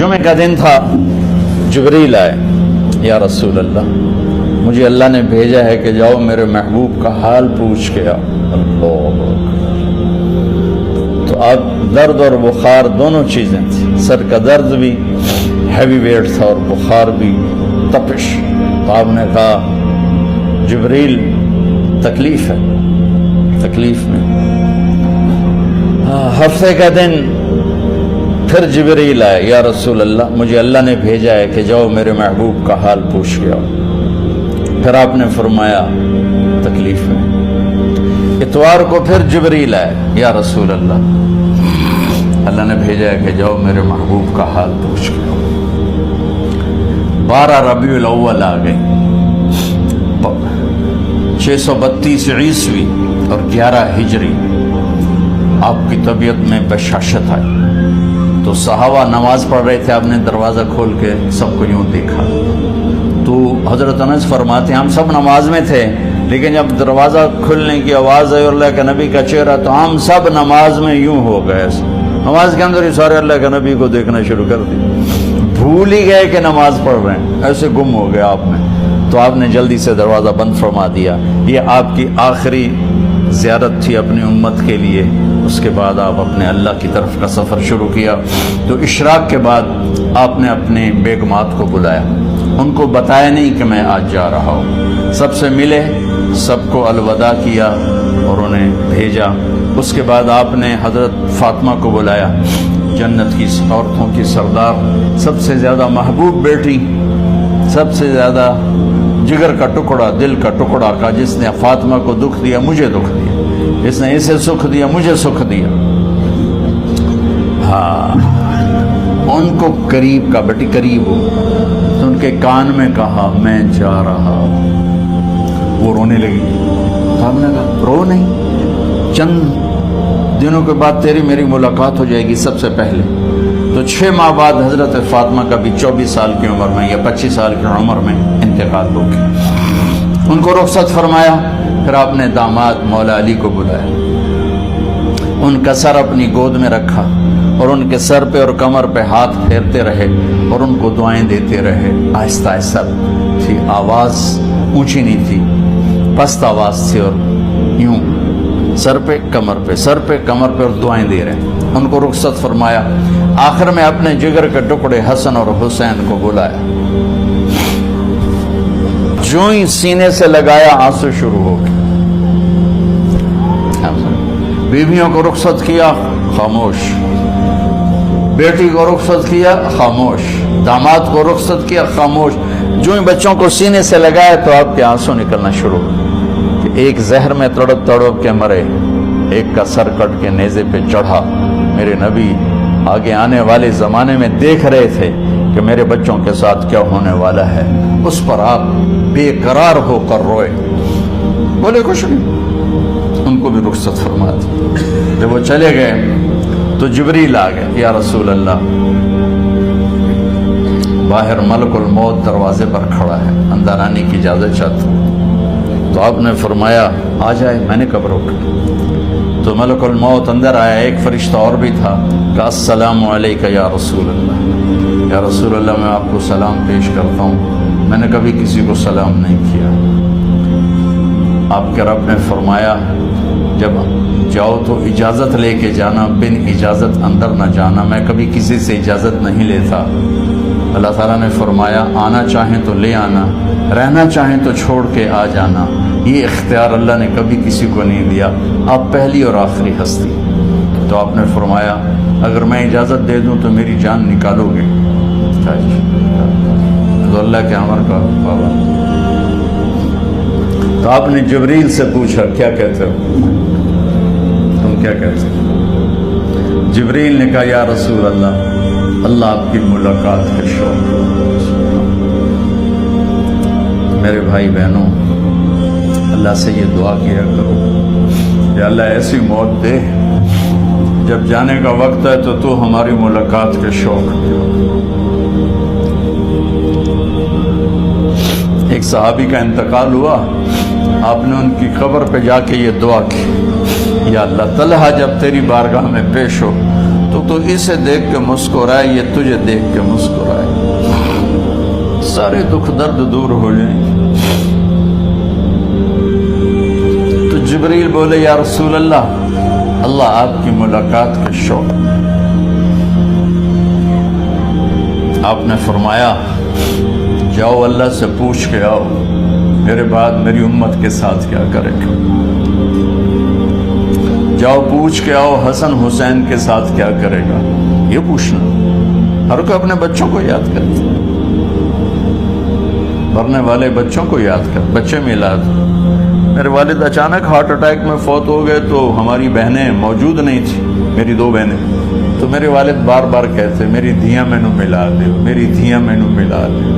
جمعے کا دن تھا، جبریل آئے، یا رسول اللہ مجھے اللہ نے بھیجا ہے کہ جاؤ میرے محبوب کا حال پوچھ کے آؤ۔ اللہ تو اب درد اور بخار دونوں چیزیں تھیں، سر کا درد بھی ہیوی ویٹ تھا اور بخار بھی تپش۔ تو آپ نے کہا جبریل تکلیف ہے، تکلیف میں۔ ہفتے کا دن پھر جبریل آئے، یا رسول اللہ مجھے اللہ نے بھیجا ہے کہ جاؤ میرے محبوب کا حال پوچھ کے آؤ۔ پھر آپ نے فرمایا تکلیف میں۔ اتوار کو پھر جبریل آئے، یا رسول اللہ نے بھیجا ہے کہ جاؤ میرے محبوب کا حال پوچھ کے آؤ۔ 12 ربیع الاول آ گئی، 632 عیسوی اور 11 ہجری۔ آپ کی طبیعت میں بشاشت آئی تو صحابہ نماز پڑھ رہے تھے، آپ نے دروازہ کھول کے سب کو یوں دیکھا تو حضرت انس فرماتے ہیں ہم سب نماز میں تھے، لیکن جب دروازہ کھلنے کی آواز آئی اور اللہ کے نبی کا چہرہ تو ہم سب نماز میں یوں ہو گئے، نماز کے اندر ہی سارے اللہ کے نبی کو دیکھنا شروع کر دی، بھول ہی گئے کہ نماز پڑھ رہے ہیں، ایسے گم ہو گئے آپ میں۔ تو آپ نے جلدی سے دروازہ بند فرما دیا۔ یہ آپ کی آخری زیارت تھی اپنی امت کے لیے، اس کے بعد آپ اپنے اللہ کی طرف کا سفر شروع کیا۔ تو اشراق کے بعد آپ نے اپنے بیگمات کو بلایا، ان کو بتایا نہیں کہ میں آج جا رہا ہوں، سب سے ملے، سب کو الوداع کیا اور انہیں بھیجا۔ اس کے بعد آپ نے حضرت فاطمہ کو بلایا، جنت کی عورتوں کی سردار، سب سے زیادہ محبوب بیٹی، سب سے زیادہ جگر کا ٹکڑا، دل کا ٹکڑا کا، جس نے فاطمہ کو دکھ دیا مجھے دکھ دیا، جس نے اسے سکھ دیا مجھے سکھ دیا۔ ہاں ان کو قریب کا، بیٹی قریب ہو، تو ان کے کان میں کہا میں جا رہا ہوں۔ وہ رونے لگی، تو ہم نے کہا رو نہیں، چند دنوں کے بعد تیری میری ملاقات ہو جائے گی سب سے پہلے۔ تو 6 ماہ بعد حضرت فاطمہ کا بھی 24 سال کی عمر میں یا 25 سال کی عمر میں انتقال ہو گیا، ان کو رخصت فرمایا۔ پھر آپ نے داماد مولا علی کو بلایا، ان کا سر اپنی گود میں رکھا اور ان کے سر پہ اور کمر پہ ہاتھ پھیرتے رہے اور ان کو دعائیں دیتے رہے، آہستہ آہستہ تھی، آواز اونچی نہیں تھی، پست آواز تھی، اور یوں سر پہ کمر پہ، سر پہ کمر پہ، اور دعائیں دے رہے۔ ان کو رخصت فرمایا۔ آخر میں اپنے جگر کے ٹکڑے حسن اور حسین کو بلایا، جو ہی سینے سے لگایا آنسو شروع ہو گئے۔ بیویوں کو رخصت کیا، خاموش، بیٹی کو رخصت کیا، خاموش، داماد کو رخصت کیا، خاموش۔ جو ہی بچوں کو سینے سے لگایا تو آپ کے آنسو نکلنا شروع ہو کہ ایک زہر میں تڑپ تڑپ کے مرے، ایک کا سر کٹ کے نیزے پہ چڑھا۔ میرے نبی آگے آنے والے زمانے میں دیکھ رہے تھے کہ میرے بچوں کے ساتھ کیا ہونے والا ہے، اس پر آپ بے قرار ہو کر روئے، بولے کچھ نہیں۔ ان کو بھی رخصت فرما دی۔ جب وہ چلے گئے تو جبریل آ گئے، یا رسول اللہ باہر ملک الموت دروازے پر کھڑا ہے، اندر آنے کی اجازت چاہتا ہوں۔ تو آپ نے فرمایا آ جائے، میں نے کب روکا؟ تو ملک الموت اندر آیا، ایک فرشتہ اور بھی تھا، کہا السلام علیکہ یا رسول اللہ، یا رسول اللہ میں آپ کو سلام پیش کرتا ہوں، میں نے کبھی کسی کو سلام نہیں کیا۔ آپ کے رب نے فرمایا جب جاؤ تو اجازت لے کے جانا، بن اجازت اندر نہ جانا، میں کبھی کسی سے اجازت نہیں لیتا۔ اللہ تعالیٰ نے فرمایا آنا چاہیں تو لے آنا، رہنا چاہیں تو چھوڑ کے آ جانا، یہ اختیار اللہ نے کبھی کسی کو نہیں دیا، آپ پہلی اور آخری ہستی۔ تو آپ نے فرمایا اگر میں اجازت دے دوں تو میری جان نکالو گے؟ تو اللہ کے امر کا پابند۔ تو آپ نے جبریل سے پوچھا کیا کہتے ہو، تم کیا کہتے ہو؟ جبریل نے کہا یا رسول اللہ، اللہ آپ کی ملاقات کا شوق۔ میرے بھائی بہنوں، اللہ سے یہ دعا کیا کرو کہ اللہ ایسی موت دے جب جانے کا وقت ہے تو ہماری ملاقات کے شوق دے۔ ایک صحابی کا انتقال ہوا، آپ نے ان کی قبر پہ جا کے یہ دعا کی، یا اللہ طلحہ جب تیری بارگاہ میں پیش ہو تو تو اسے دیکھ کے مسکرائے، یہ تجھے دیکھ کے مسکرائے، سارے دکھ درد دور ہو جائیں۔ تو جبریل بولے یا رسول اللہ آپ کی ملاقات کے شوق۔ آپ نے فرمایا جاؤ اللہ سے پوچھ کے آؤ میرے بعد میری امت کے ساتھ کیا کرے گا، جاؤ پوچھ کے آؤ حسن حسین کے ساتھ کیا کرے گا۔ یہ پوچھنا، ہر کوئی اپنے بچوں کو یاد کرے، مرنے والے بچوں کو یاد کر، بچے میلاد۔ میرے والد اچانک ہارٹ اٹیک میں فوت ہو گئے تو ہماری بہنیں موجود نہیں تھیں، میری 2 بہنیں، تو میرے والد بار بار کہتے میری دھیاں مینو ملا دے، میری دھیاں مینو ملا دے۔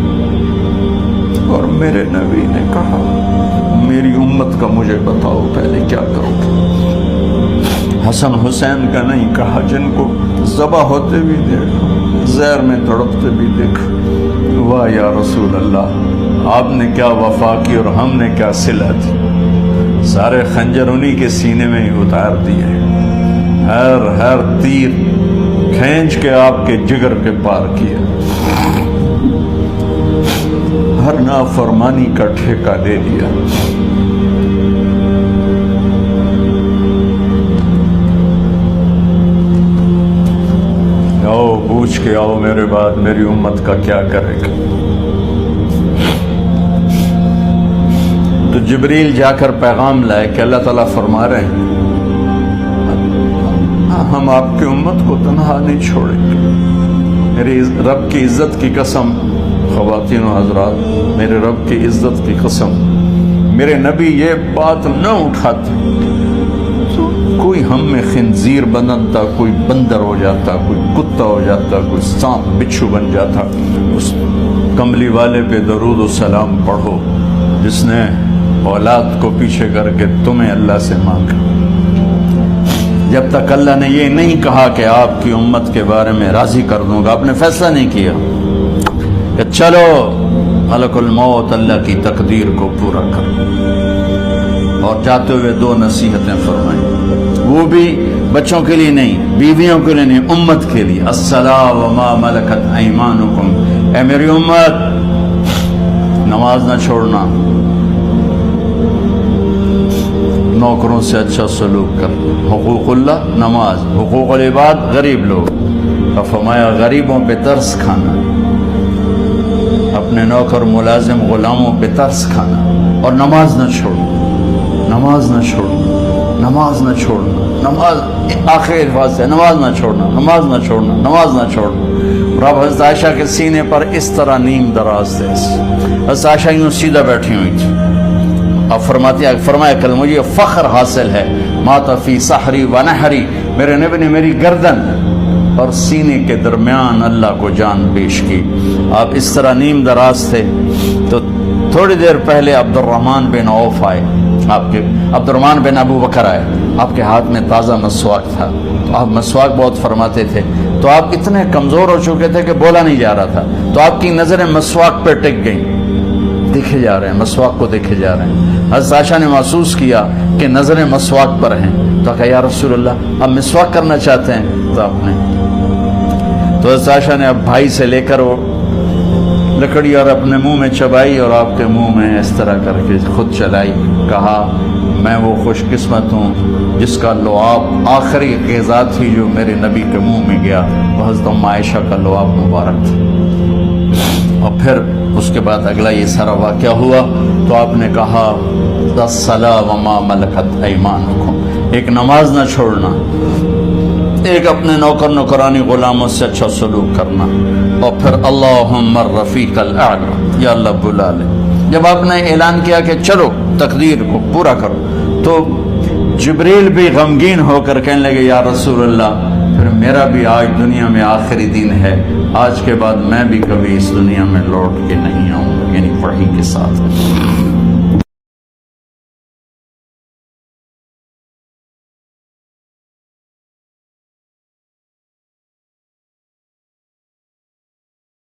اور میرے نبی نے کہا میری امت کا مجھے بتاؤ پہلے کیا کرو گے۔ حسن حسین کا نہیں کہا، جن کو ذبح ہوتے بھی دیکھا، زہر میں تڑپتے بھی دیکھا۔ واہ یا رسول اللہ، آپ نے کیا وفا کی اور ہم نے کیا صلہ دی، سارے خنجر انہی کے سینے میں ہی اتار دیے، ہر تیر کھینچ کے آپ کے جگر کے پار کیا، ہر نافرمانی کا ٹھیکہ لے لیا۔ آؤ پوچھ کے آؤ میرے بعد میری امت کا کیا کرے گا۔ تو جبریل جا کر پیغام لائے کہ اللہ تعالیٰ فرما رہے ہیں ہم آپ کی امت کو تنہا نہیں چھوڑیں گے۔ میرے رب کی عزت کی قسم، خواتین و حضرات، میرے رب کی عزت کی قسم، میرے نبی یہ بات نہ اٹھاتے تو کوئی ہم میں خنزیر بنتا، کوئی بندر ہو جاتا، کوئی کتا ہو جاتا، کوئی سانپ بچھو بن جاتا۔ اس کملی والے پہ درود و سلام پڑھو جس نے اولاد کو پیچھے کر کے تمہیں اللہ سے مانگا۔ جب تک اللہ نے یہ نہیں کہا کہ آپ کی امت کے بارے میں راضی کر دوں گا، آپ نے فیصلہ نہیں کیا کہ چلو ملک الموت اللہ کی تقدیر کو پورا کر، اور جاتے ہوئے 2 نصیحتیں فرمائیں، وہ بھی بچوں کے لیے نہیں، بیویوں کے لیے نہیں، امت کے لیے۔ الصلاۃ وما ملکت ایمانکم، اے میری امت نماز نہ چھوڑنا، نوکروں سے اچھا سلوک کر، حقوق اللہ نماز، حقوق العباد غریب لوگ، اور فرمایا غریبوں پہ ترس کھانا، اپنے نوکر ملازم غلاموں پہ ترس کھانا، اور نماز نہ چھوڑنا، نماز نہ چھوڑنا، نماز نہ چھوڑنا، نماز آخر الفاظ ہے، نماز نہ چھوڑنا، نماز نہ چھوڑنا، نماز نہ چھوڑنا۔ رب حضرت عائشہ کے سینے پر اس طرح نیم دراز تھے، حضرت عائشہ یوں سیدھا بیٹھی ہوئی تھی، اب فرمایا کل مجھے فخر حاصل ہے، مات فی سحری و نحری، میرے نبی نے میری گردن اور سینے کے درمیان اللہ کو جان پیش کی۔ آپ اس طرح نیم دراز تھے تو تھوڑی دیر پہلے عبد الرحمن بن عوف آئے، آپ کے عبد الرحمن بن ابو بکر آئے، آپ کے ہاتھ میں تازہ مسواک تھا، آپ مسواک بہت فرماتے تھے، تو آپ اتنے کمزور ہو چکے تھے کہ بولا نہیں جا رہا تھا، تو آپ کی نظریں مسواک پہ ٹک گئیں، دیکھے جا رہے ہیں، مسواک کو دیکھے جا رہے ہیں۔ حضرت عائشہ نے محسوس کیا کہ نظریں مسواک پر ہیں، تو کہا یا رسول اللہ آپ مسواک کرنا چاہتے ہیں؟ تو آپ نے تو حضرت عائشہ نے اب بھائی سے لے کر وہ لکڑی اور اپنے منہ میں چبائی اور آپ کے منہ میں اس طرح کر کے خود چلائی، کہا میں وہ خوش قسمت ہوں جس کا لعاب آخری غذا تھی جو میرے نبی کے منہ میں گیا، وہ حضرت ام عائشہ کا لعاب مبارک تھا۔ اور پھر اس کے بعد اگلا یہ سارا واقعہ ہوا تو آپ نے کہا الصلاۃ وما ملکت ایمانکم، ایک نماز نہ چھوڑنا، ایک اپنے نوکر نوکرانی غلاموں سے اچھا سلوک کرنا، اور پھر اللہم الرفیق الاعلی، یا اللہ بلا لے۔ جب آپ نے اعلان کیا کہ چلو تقدیر کو پورا کرو، تو جبریل بھی غمگین ہو کر کہنے لگے یا رسول اللہ پھر میرا بھی آج دنیا میں آخری دن ہے، آج کے بعد میں بھی کبھی اس دنیا میں لوٹ کے نہیں آؤں گا، یعنی وحی کے ساتھ۔